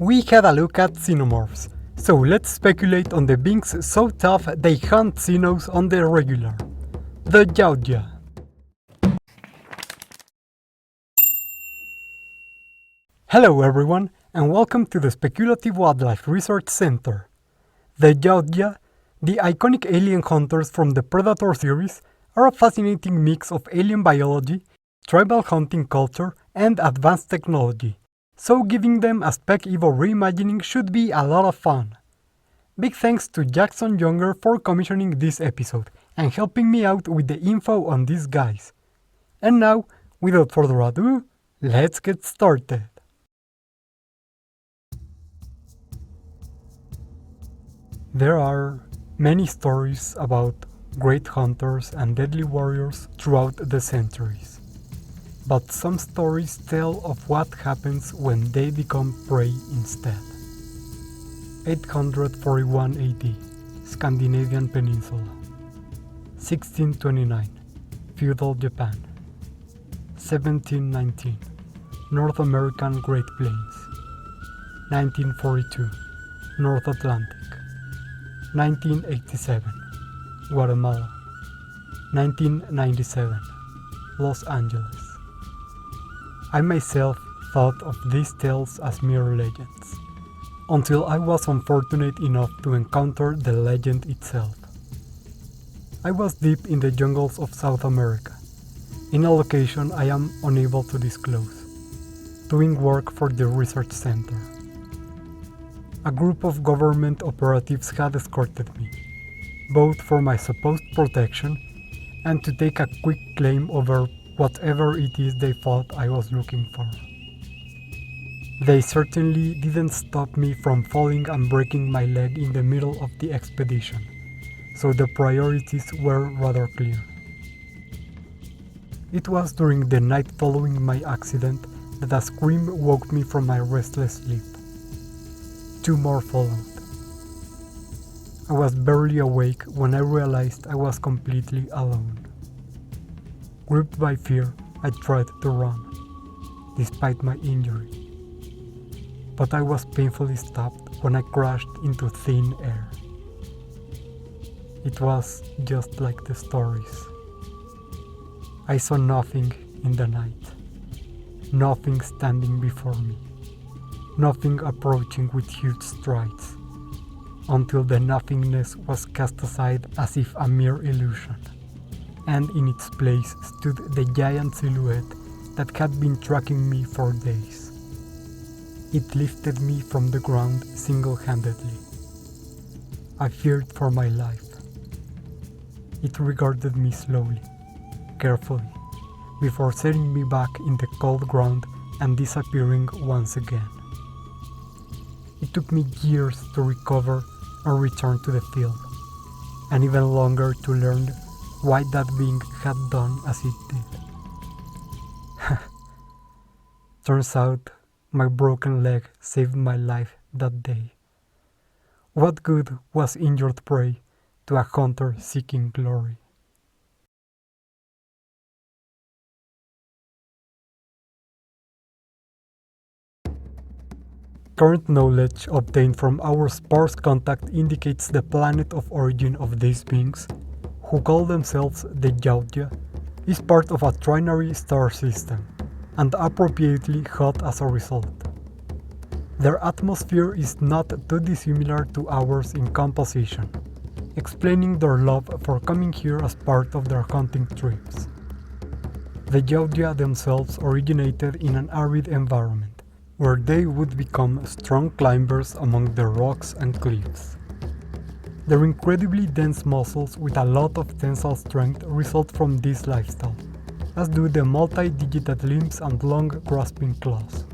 We had a look at xenomorphs, so let's speculate on the beings so tough they hunt xenos on the regular. The Yautja. Hello everyone, and welcome to the Speculative Wildlife Research Center. The Yautja, the iconic alien hunters from the Predator series, are a fascinating mix of alien biology, tribal hunting culture, and advanced technology, so giving them a spec evo reimagining should be a lot of fun. Big thanks to Jackson Younger for commissioning this episode and helping me out with the info on these guys. And now, without further ado, let's get started. There are many stories about great hunters and deadly warriors throughout the centuries. But some stories tell of what happens when they become prey instead. 841 AD, Scandinavian Peninsula. 1629, Feudal Japan. 1719, North American Great Plains. 1942, North Atlantic. 1987, Guatemala. 1997, Los Angeles. I myself thought of these tales as mere legends, until I was unfortunate enough to encounter the legend itself. I was deep in the jungles of South America, in a location I am unable to disclose, doing work for the research center. A group of government operatives had escorted me, both for my supposed protection and to take a quick claim over whatever it is they thought I was looking for. They certainly didn't stop me from falling and breaking my leg in the middle of the expedition, so the priorities were rather clear. It was during the night following my accident that a scream woke me from my restless sleep. 2 more followed. I was barely awake when I realized I was completely alone. Gripped by fear, I tried to run, despite my injury. But I was painfully stopped when I crashed into thin air. It was just like the stories. I saw nothing in the night, nothing standing before me, nothing approaching with huge strides, until the nothingness was cast aside as if a mere illusion, and in its place stood the giant silhouette that had been tracking me for days. It lifted me from the ground single-handedly. I feared for my life. It regarded me slowly, carefully, before setting me back in the cold ground and disappearing once again. It took me years to recover and return to the field, and even longer to learn why that being had done as it did. Turns out, my broken leg saved my life that day. What good was injured prey to a hunter seeking glory? Current knowledge obtained from our sparse contact indicates the planet of origin of these beings, who call themselves the Yautja, is part of a trinary star system, and appropriately hot as a result. Their atmosphere is not too dissimilar to ours in composition, explaining their love for coming here as part of their hunting trips. The Yautja themselves originated in an arid environment, where they would become strong climbers among the rocks and cliffs. Their incredibly dense muscles with a lot of tensile strength result from this lifestyle, as do the multi-digited limbs and long grasping claws.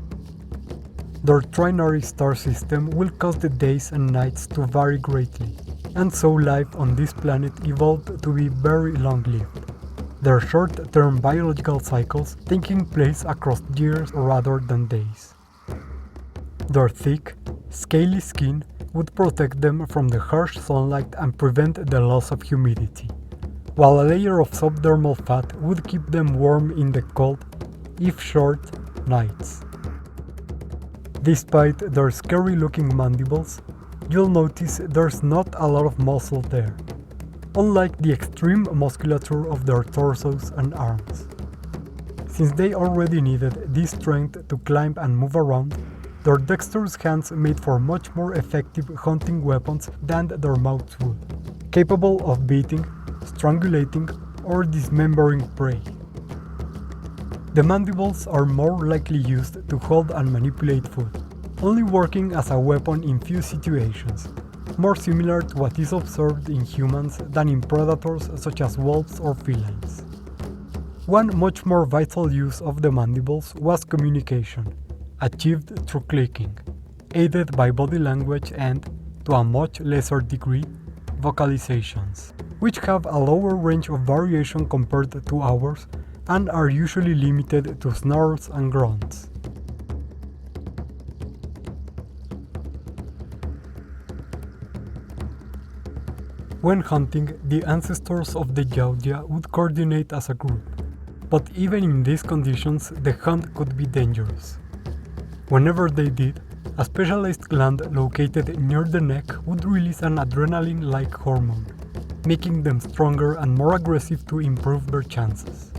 Their trinary star system will cause the days and nights to vary greatly, and so life on this planet evolved to be very long-lived, their short-term biological cycles taking place across years rather than days. Their thick, scaly skin would protect them from the harsh sunlight and prevent the loss of humidity, while a layer of subdermal fat would keep them warm in the cold, if short, nights. Despite their scary-looking mandibles, you'll notice there's not a lot of muscle there, unlike the extreme musculature of their torsos and arms. Since they already needed this strength to climb and move around, their dexterous hands made for much more effective hunting weapons than their mouths would, capable of beating, strangulating, or dismembering prey. The mandibles are more likely used to hold and manipulate food, only working as a weapon in few situations, more similar to what is observed in humans than in predators such as wolves or felines. One much more vital use of the mandibles was communication, achieved through clicking, aided by body language and, to a much lesser degree, vocalizations, which have a lower range of variation compared to ours and are usually limited to snarls and grunts. When hunting, the ancestors of the Yautja would coordinate as a group, but even in these conditions the hunt could be dangerous. Whenever they did, a specialized gland located near the neck would release an adrenaline-like hormone, making them stronger and more aggressive to improve their chances.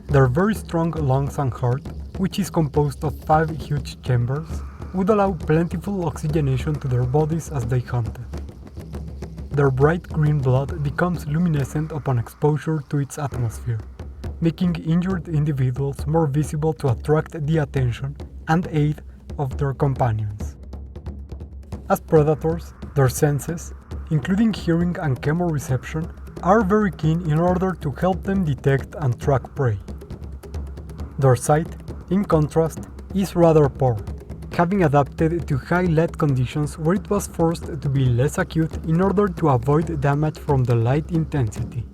Their very strong lungs and heart, which is composed of 5 huge chambers, would allow plentiful oxygenation to their bodies as they hunted. Their bright green blood becomes luminescent upon exposure to its atmosphere, making injured individuals more visible to attract the attention and aid of their companions. As predators, their senses, including hearing and chemoreception, are very keen in order to help them detect and track prey. Their sight, in contrast, is rather poor, having adapted to high light conditions where it was forced to be less acute in order to avoid damage from the light intensity.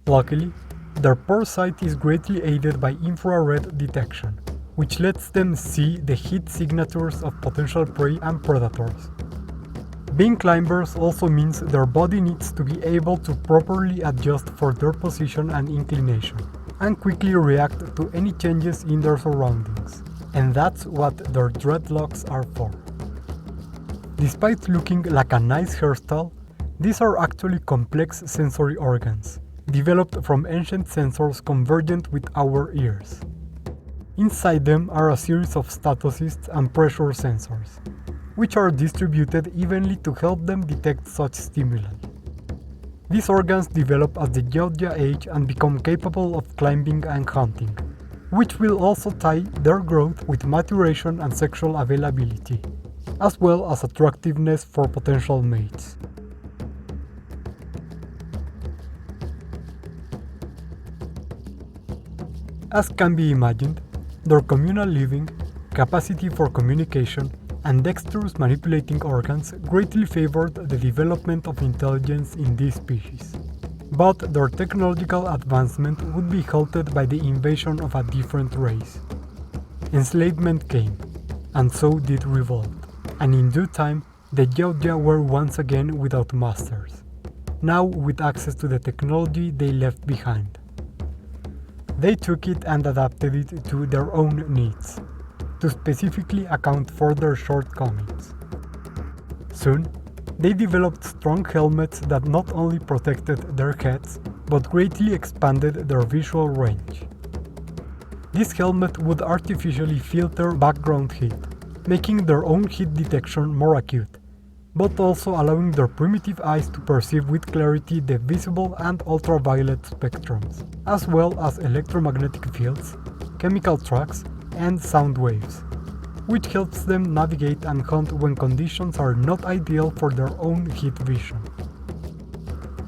Luckily, their poor sight is greatly aided by infrared detection, which lets them see the heat signatures of potential prey and predators. Being climbers also means their body needs to be able to properly adjust for their position and inclination, and quickly react to any changes in their surroundings, and that's what their dreadlocks are for. Despite looking like a nice hairstyle, these are actually complex sensory organs, developed from ancient sensors convergent with our ears. Inside them are a series of statocysts and pressure sensors, which are distributed evenly to help them detect such stimuli. These organs develop as the Yautja age and become capable of climbing and hunting, which will also tie their growth with maturation and sexual availability, as well as attractiveness for potential mates. As can be imagined, their communal living, capacity for communication, and dexterous manipulating organs greatly favored the development of intelligence in this species. But their technological advancement would be halted by the invasion of a different race. Enslavement came, and so did revolt, and in due time the Yautja were once again without masters, now with access to the technology they left behind. They took it and adapted it to their own needs, to specifically account for their shortcomings. Soon, they developed strong helmets that not only protected their heads, but greatly expanded their visual range. This helmet would artificially filter background heat, making their own heat detection more acute, but also allowing their primitive eyes to perceive with clarity the visible and ultraviolet spectrums, as well as electromagnetic fields, chemical tracks, and sound waves, which helps them navigate and hunt when conditions are not ideal for their own heat vision.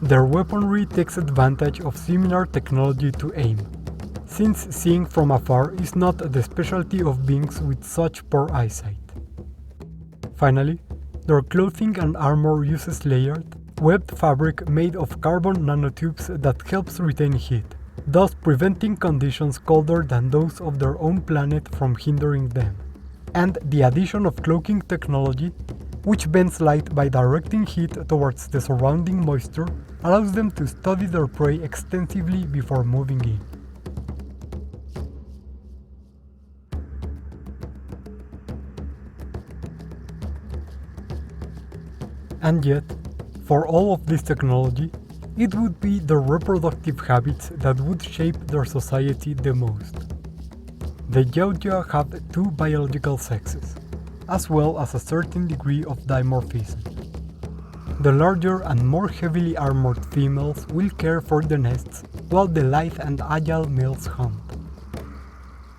Their weaponry takes advantage of similar technology to aim, since seeing from afar is not the specialty of beings with such poor eyesight. Finally, their clothing and armor uses layered, webbed fabric made of carbon nanotubes that helps retain heat, thus preventing conditions colder than those of their own planet from hindering them. And the addition of cloaking technology, which bends light by directing heat towards the surrounding moisture, allows them to study their prey extensively before moving in. And yet, for all of this technology, it would be their reproductive habits that would shape their society the most. The Yautja have two biological sexes, as well as a certain degree of dimorphism. The larger and more heavily armored females will care for the nests, while the lithe and agile males hunt.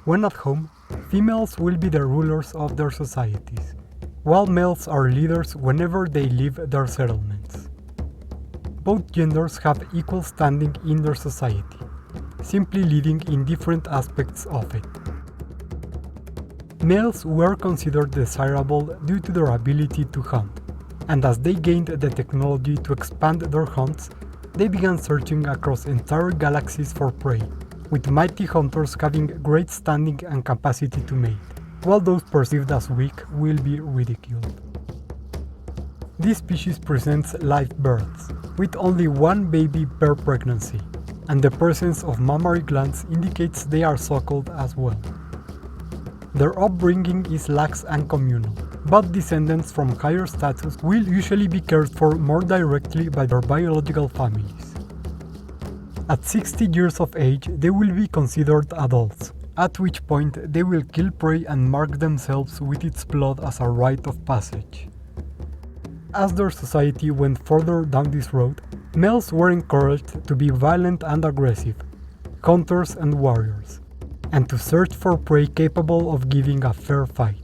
When at home, females will be the rulers of their societies, while males are leaders whenever they leave their settlements. Both genders have equal standing in their society, simply leading in different aspects of it. Males were considered desirable due to their ability to hunt, and as they gained the technology to expand their hunts, they began searching across entire galaxies for prey, with mighty hunters having great standing and capacity to mate, while those perceived as weak will be ridiculed. This species presents live births, with only one baby per pregnancy, and the presence of mammary glands indicates they are suckled as well. Their upbringing is lax and communal, but descendants from higher status will usually be cared for more directly by their biological families. At 60 years of age, they will be considered adults, at which point they will kill prey and mark themselves with its blood as a rite of passage. As their society went further down this road, males were encouraged to be violent and aggressive, hunters and warriors, and to search for prey capable of giving a fair fight.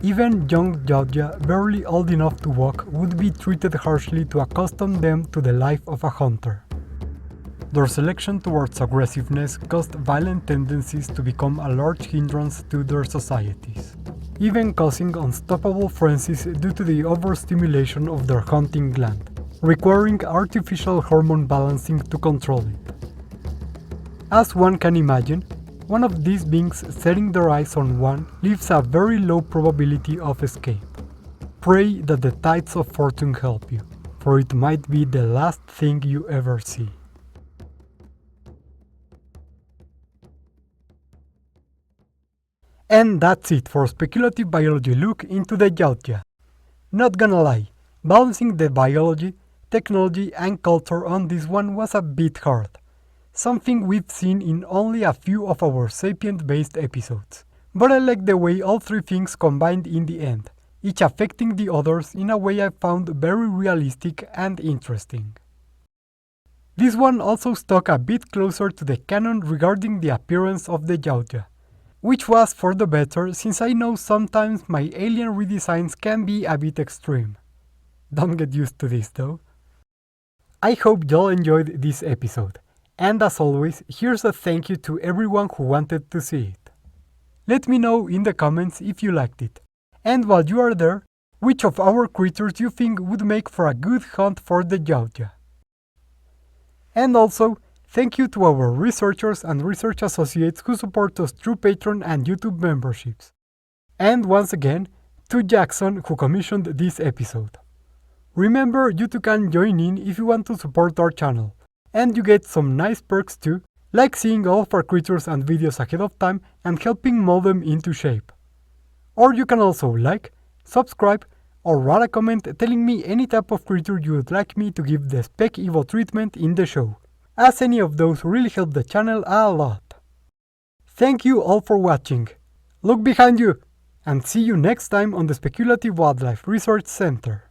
Even young Yautja, barely old enough to walk, would be treated harshly to accustom them to the life of a hunter. Their selection towards aggressiveness caused violent tendencies to become a large hindrance to their societies, even causing unstoppable frenzies due to the overstimulation of their hunting gland, requiring artificial hormone balancing to control it. As one can imagine, one of these beings setting their eyes on one leaves a very low probability of escape. Pray that the tides of fortune help you, for it might be the last thing you ever see. And that's it for Speculative Biology look into the Yautja. Not gonna lie, balancing the biology, technology and culture on this one was a bit hard. Something we've seen in only a few of our sapient-based episodes. But I like the way all three things combined in the end, each affecting the others in a way I found very realistic and interesting. This one also stuck a bit closer to the canon regarding the appearance of the Yautja, which was for the better since I know sometimes my alien redesigns can be a bit extreme. Don't get used to this though. I hope y'all enjoyed this episode. And as always, here's a thank you to everyone who wanted to see it. Let me know in the comments if you liked it. And while you are there, which of our creatures you think would make for a good hunt for the Yautja. And also, thank you to our researchers and research associates who support us through Patreon and YouTube memberships. And once again, to Jackson who commissioned this episode. Remember, you too can join in if you want to support our channel. And you get some nice perks too, like seeing all of our creatures and videos ahead of time and helping mold them into shape. Or you can also like, subscribe, or write a comment telling me any type of creature you would like me to give the Spec Evo treatment in the show, as any of those really help the channel a lot. Thank you all for watching. Look behind you, and see you next time on the Speculative Wildlife Research Center.